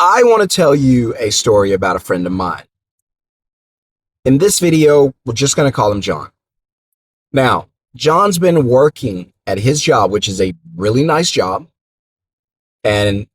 I want to tell you a story about a friend of mine. In this video, we're just going to call him John. Now, John's been working at his job, which is a really nice job. And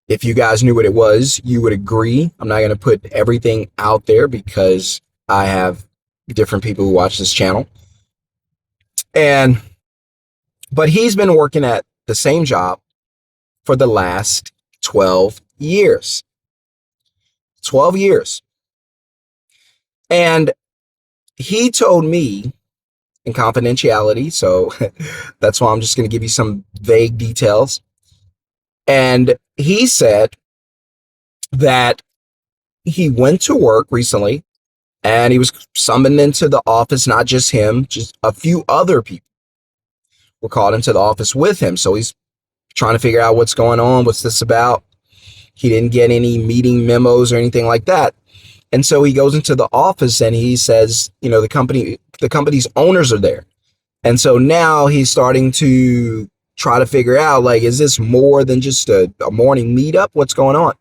if you guys knew what it was, you would agree. I'm not going to put everything out there because I have different people who watch this channel. But he's been working at the same job for the last 12 years. 12 years. And he told me in confidentiality, so that's why I'm just going to give you some vague details. And he said that he went to work recently and he was summoned into the office, not just him, just a few other people were called into the office with him. So he's trying to figure out what's going on, what's this about. He didn't get any meeting memos or anything like that. And so he goes into the office and he says, you know, the company's owners are there. And so now he's starting to try to figure out, like, is this more than just a morning meetup? What's going on?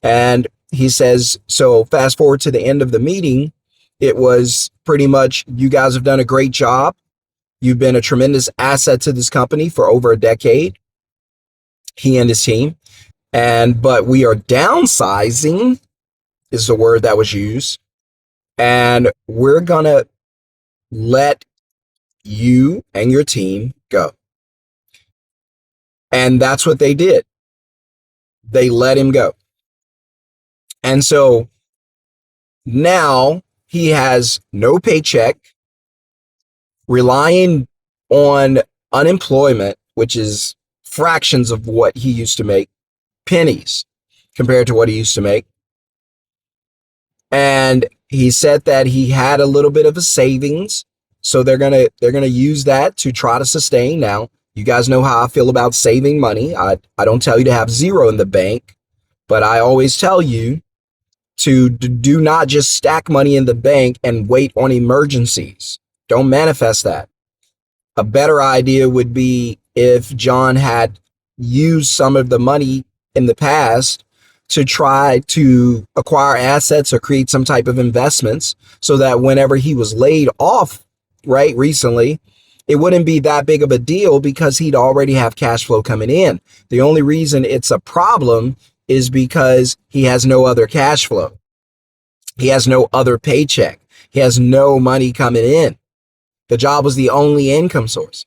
And he says, so fast forward to the end of the meeting, it was pretty much, you guys have done a great job. You've been a tremendous asset to this company for over a decade, he and his team. But we are downsizing is the word that was used. And we're going to let you and your team go. And that's what they did. They let him go. And so now he has no paycheck, relying on unemployment, which is fractions of what he used to make, pennies compared to what he used to make. And he said that he had a little bit of a savings, so they're gonna use that to try to sustain. Now, you guys know how I feel about saving money. I don't tell you to have zero in the bank, but I always tell you to do not just stack money in the bank and wait on emergencies. Don't manifest that. A better idea would be if John had used some of the money in the past to try to acquire assets or create some type of investments so that whenever he was laid off, right, recently, it wouldn't be that big of a deal because he'd already have cash flow coming in. The only reason it's a problem is because he has no other cash flow. He has no other paycheck. He has no money coming in. The job was the only income source.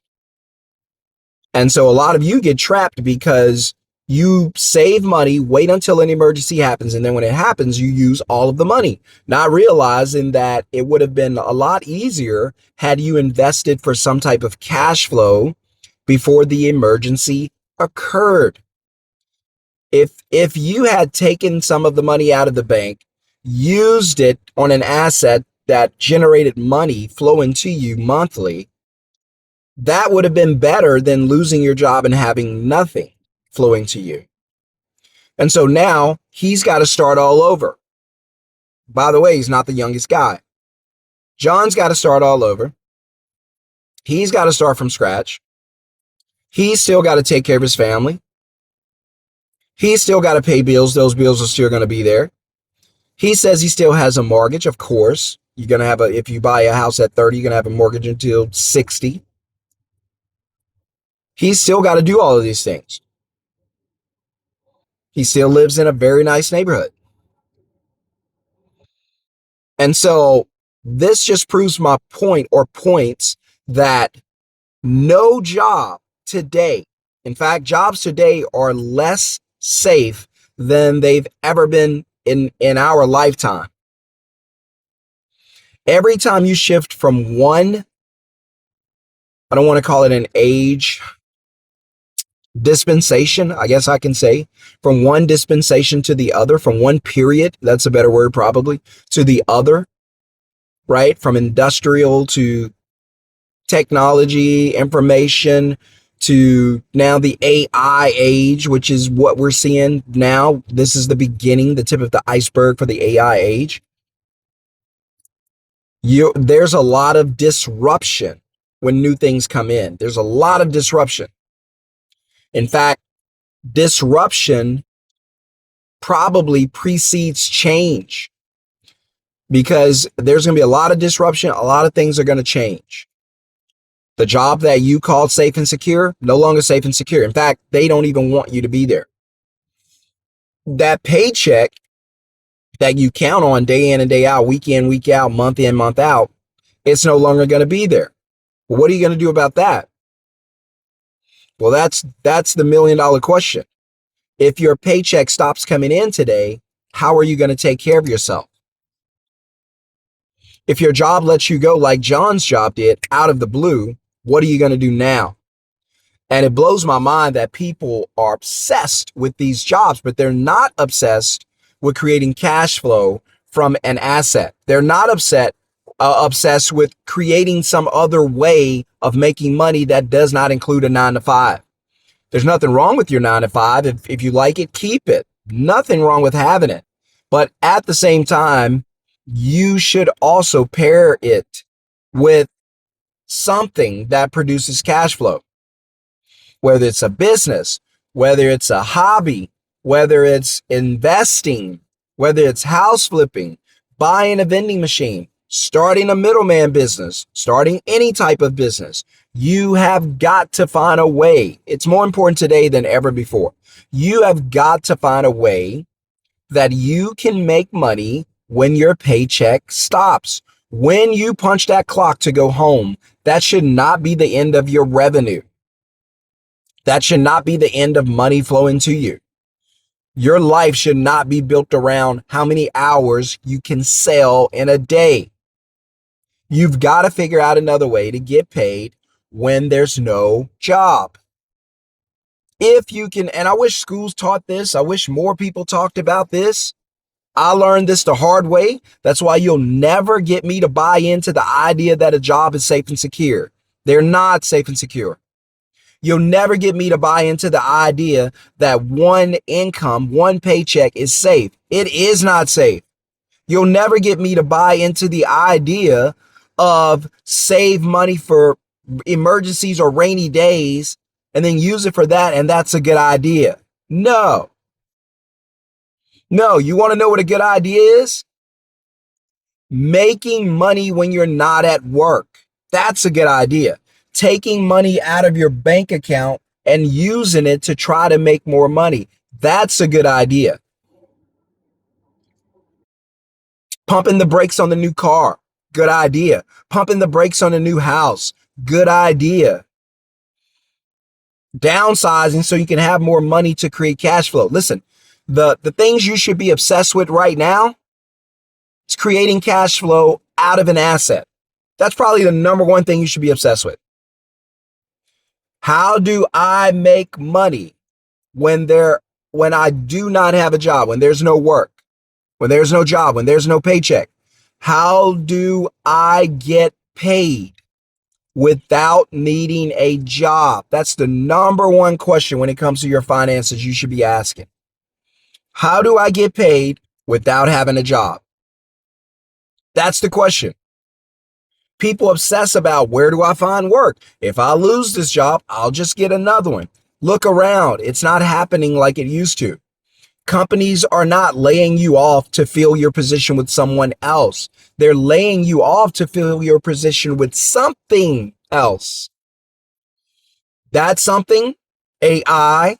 And so a lot of you get trapped because you save money, wait until an emergency happens, and then when it happens, you use all of the money, not realizing that it would have been a lot easier had you invested for some type of cash flow before the emergency occurred. If you had taken some of the money out of the bank, used it on an asset that generated money flowing to you monthly, that would have been better than losing your job and having nothing flowing to you. And so now he's got to start all over. By the way, he's not the youngest guy. John's got to start all over. He's got to start from scratch. He's still got to take care of his family. He's still got to pay bills. Those bills are still going to be there. He says he still has a mortgage. Of course, you're going to have if you buy a house at 30, you're going to have a mortgage until 60. He's still got to do all of these things. He still lives in a very nice neighborhood. And so this just proves my point, or points, that no job today, in fact, jobs today are less safe than they've ever been in our lifetime. Every time you shift from one, I don't want to call it an age dispensation, I guess I can say, from one dispensation to the other, from one period, that's a better word probably, to the other, right? From industrial to technology, information, to now the AI age, which is what we're seeing now. This is the beginning, the tip of the iceberg for the AI age. There's a lot of disruption when new things come in. There's a lot of disruption. In fact, disruption probably precedes change, because there's going to be a lot of disruption. A lot of things are going to change. The job that you called safe and secure, no longer safe and secure. In fact, they don't even want you to be there. That paycheck that you count on day in and day out, week in, week out, month in, month out, it's no longer going to be there. Well, what are you going to do about that? Well, that's the $1 million question. If your paycheck stops coming in today, how are you going to take care of yourself? If your job lets you go like John's job did out of the blue, what are you going to do now? And it blows my mind that people are obsessed with these jobs, but they're not obsessed with creating cash flow from an asset. They're not obsessed with creating some other way of making money that does not include a 9-to-5. There's nothing wrong with your 9-to-5. If you like it, keep it. Nothing wrong with having it. But at the same time, you should also pair it with something that produces cash flow. Whether it's a business, whether it's a hobby, whether it's investing, whether it's house flipping, buying a vending machine, starting a middleman business, starting any type of business, you have got to find a way. It's more important today than ever before. You have got to find a way that you can make money when your paycheck stops. When you punch that clock to go home, that should not be the end of your revenue. That should not be the end of money flowing to you. Your life should not be built around how many hours you can sell in a day. You've got to figure out another way to get paid when there's no job. If you can, and I wish schools taught this. I wish more people talked about this. I learned this the hard way. That's why you'll never get me to buy into the idea that a job is safe and secure. They're not safe and secure. You'll never get me to buy into the idea that one income, one paycheck is safe. It is not safe. You'll never get me to buy into the idea of save money for emergencies or rainy days and then use it for that, and that's a good idea. No. No, you want to know what a good idea is? Making money when you're not at work. That's a good idea. Taking money out of your bank account and using it to try to make more money. That's a good idea. Pumping the brakes on the new car. Good idea. Pumping the brakes on a new house. Good idea. Downsizing so you can have more money to create cash flow. Listen, the things you should be obsessed with right now is creating cash flow out of an asset. That's probably the number one thing you should be obsessed with. How do I make money when I do not have a job, when there's no work, when there's no job, when there's no paycheck? How do I get paid without needing a job? That's the number one question when it comes to your finances you should be asking. How do I get paid without having a job? That's the question. People obsess about, where do I find work? If I lose this job, I'll just get another one. Look around. It's not happening like it used to. Companies are not laying you off to fill your position with someone else. They're laying you off to fill your position with something else. That's something: AI,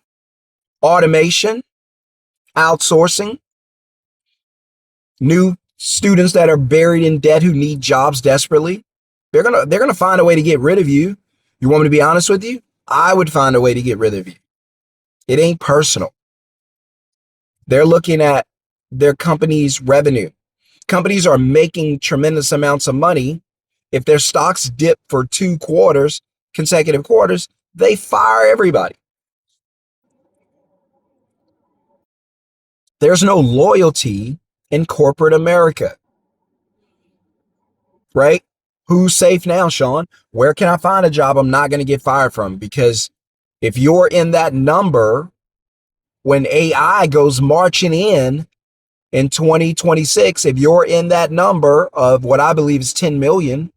automation, outsourcing, new students that are buried in debt who need jobs desperately. They're gonna find a way to get rid of you. You want me to be honest with you? I would find a way to get rid of you. It ain't personal. They're looking at their company's revenue. Companies are making tremendous amounts of money. If their stocks dip for 2 quarters, consecutive quarters, they fire everybody. There's no loyalty in corporate America, right? Who's safe now, Sean? Where can I find a job I'm not going to get fired from? Because if you're in that number, when AI goes marching in 2026, if you're in that number of what I believe is 10 million,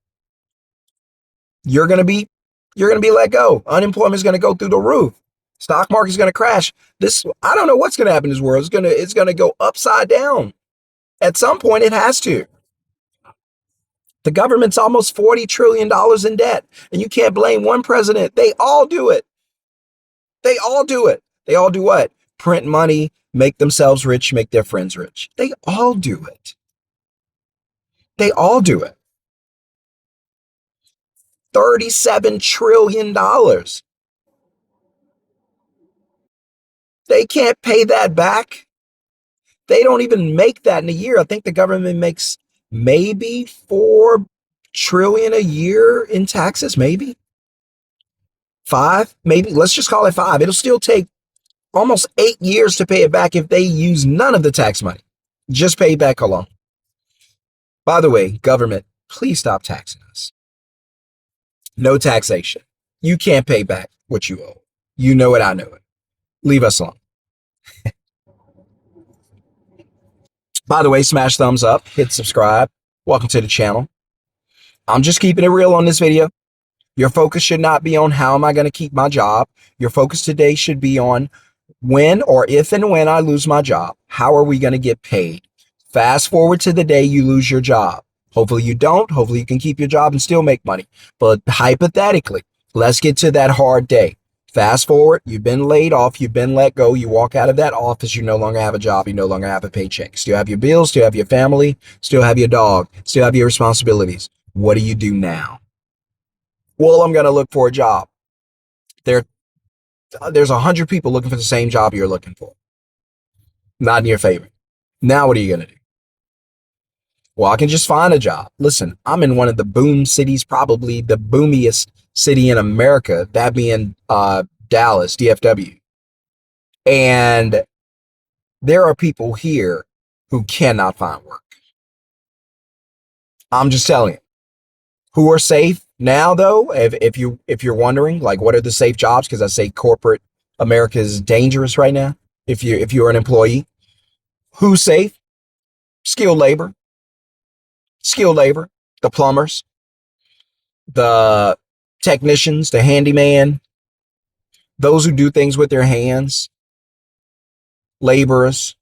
you're going to be let go. Unemployment is going to go through the roof. Stock market's going to crash. This, I don't know what's going to happen in this world. It's going to go upside down. At some point, it has to. The government's almost $40 trillion in debt. And you can't blame one president. They all do it. They all do it. They all do what? Print money, make themselves rich, make their friends rich. They all do it. They all do it. $37 trillion. They can't pay that back. They don't even make that in a year. I think the government makes maybe 4 trillion a year in taxes, maybe 5, maybe. Let's just call it 5. It'll still take almost 8 years to pay it back if they use none of the tax money. Just pay back alone. By the way, government, please stop taxing us. No taxation. You can't pay back what you owe. You know it, I know it. Leave us alone. By the way, smash thumbs up, hit subscribe. Welcome to the channel. I'm just keeping it real on this video. Your focus should not be on how am I going to keep my job. Your focus today should be on when or if and when I lose my job, how are we going to get paid? Fast forward to the day you lose your job. Hopefully you don't. Hopefully you can keep your job and still make money. But hypothetically, let's get to that hard day. Fast forward, you've been laid off, you've been let go, you walk out of that office, you no longer have a job, you no longer have a paycheck. Still have your bills, still have your family, still have your dog, still have your responsibilities. What do you do now? Well, I'm going to look for a job. There's 100 people looking for the same job you're looking for. Not in your favor. Now what are you going to do? Well, I can just find a job. Listen, I'm in one of the boom cities, probably the boomiest city in America, that being Dallas, DFW. And there are people here who cannot find work. I'm just telling you. Who are safe now, though? If you're wondering, like, what are the safe jobs? Because I say corporate America is dangerous right now. If you're an employee, who's safe? Skilled labor, the plumbers, the technicians, the handyman, those who do things with their hands, laborers,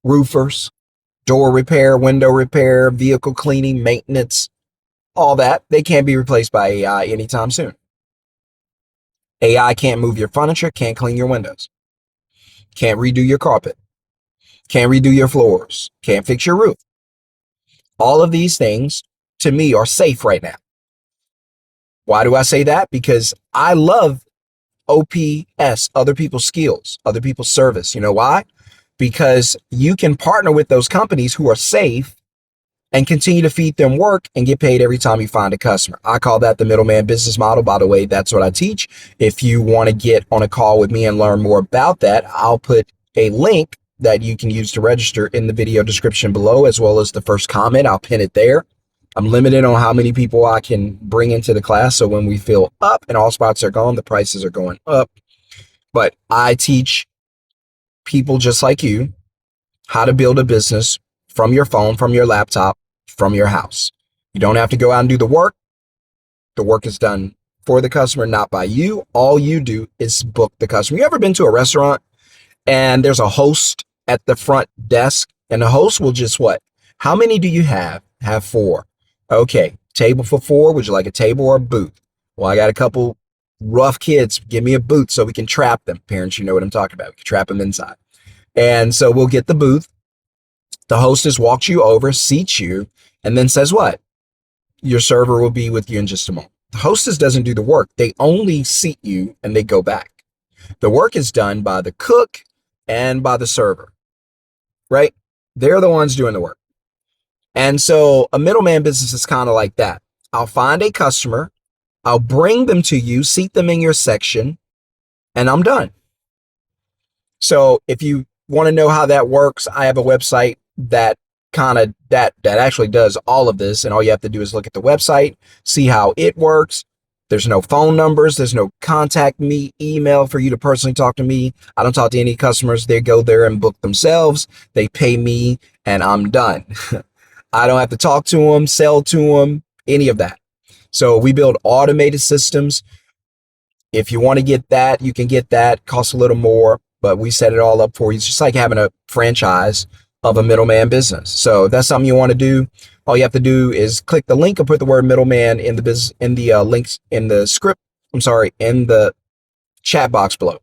roofers, door repair, window repair, vehicle cleaning, maintenance, all that. They can't be replaced by AI anytime soon. AI can't move your furniture, can't clean your windows, can't redo your carpet, can't redo your floors, can't fix your roof. All of these things, to me, are safe right now. Why do I say that? Because I love OPS, other people's skills, other people's service. You know why? Because you can partner with those companies who are safe and continue to feed them work and get paid every time you find a customer. I call that the middleman business model. By the way, that's what I teach. If you want to get on a call with me and learn more about that, I'll put a link that you can use to register in the video description below, as well as the first comment. I'll pin it there. I'm limited on how many people I can bring into the class. So when we fill up and all spots are gone, the prices are going up. But I teach people just like you how to build a business from your phone, from your laptop, from your house. You don't have to go out and do the work. The work is done for the customer, not by you. All you do is book the customer. You ever been to a restaurant and there's a host at the front desk, and the host will just what? How many do you have? Have 4. Okay, table for 4. Would you like a table or a booth? Well, I got a couple rough kids. Give me a booth so we can trap them. Parents, you know what I'm talking about. We can trap them inside. And so we'll get the booth. The hostess walks you over, seats you, and then says what? Your server will be with you in just a moment. The hostess doesn't do the work. They only seat you and they go back. The work is done by the cook and by the server, right? They're the ones doing the work. And so a middleman business is kind of like that. I'll find a customer, I'll bring them to you, seat them in your section, and I'm done. So if you want to know how that works, I have a website that actually does all of this, and all you have to do is look at the website, see how it works. There's no phone numbers, there's no contact me email for you to personally talk to me. I don't talk to any customers. They go there and book themselves, they pay me, and I'm done. I don't have to talk to them, sell to them, any of that. So we build automated systems. If you want to get that, you can get that. Costs a little more, but we set it all up for you. It's just like having a franchise of a middleman business. So if that's something you want to do, all you have to do is click the link and put the word middleman in the business in the links in the script. I'm sorry, in the chat box below.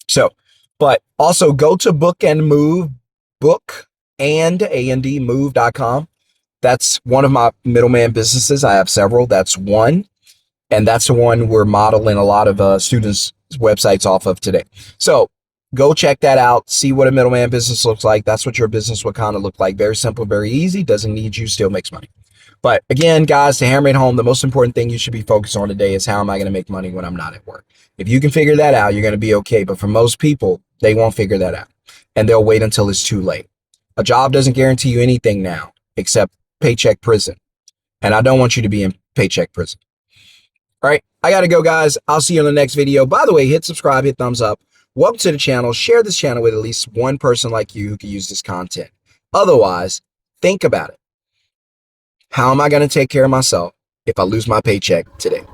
So, but also go to book and move, book and move.com. That's one of my middleman businesses. I have several. That's one. And that's the one we're modeling a lot of students' websites off of today. So go check that out. See what a middleman business looks like. That's what your business would kind of look like. Very simple, very easy. Doesn't need you, still makes money. But again, guys, to hammer it home, the most important thing you should be focused on today is how am I going to make money when I'm not at work? If you can figure that out, you're going to be okay. But for most people, they won't figure that out. And they'll wait until it's too late. A job doesn't guarantee you anything now except paycheck prison. And I don't want you to be in paycheck prison. All right, I got to go, guys. I'll see you in the next video. By the way, hit subscribe, hit thumbs up. Welcome to the channel. Share this channel with at least one person like you who can use this content. Otherwise, think about it. How am I going to take care of myself if I lose my paycheck today?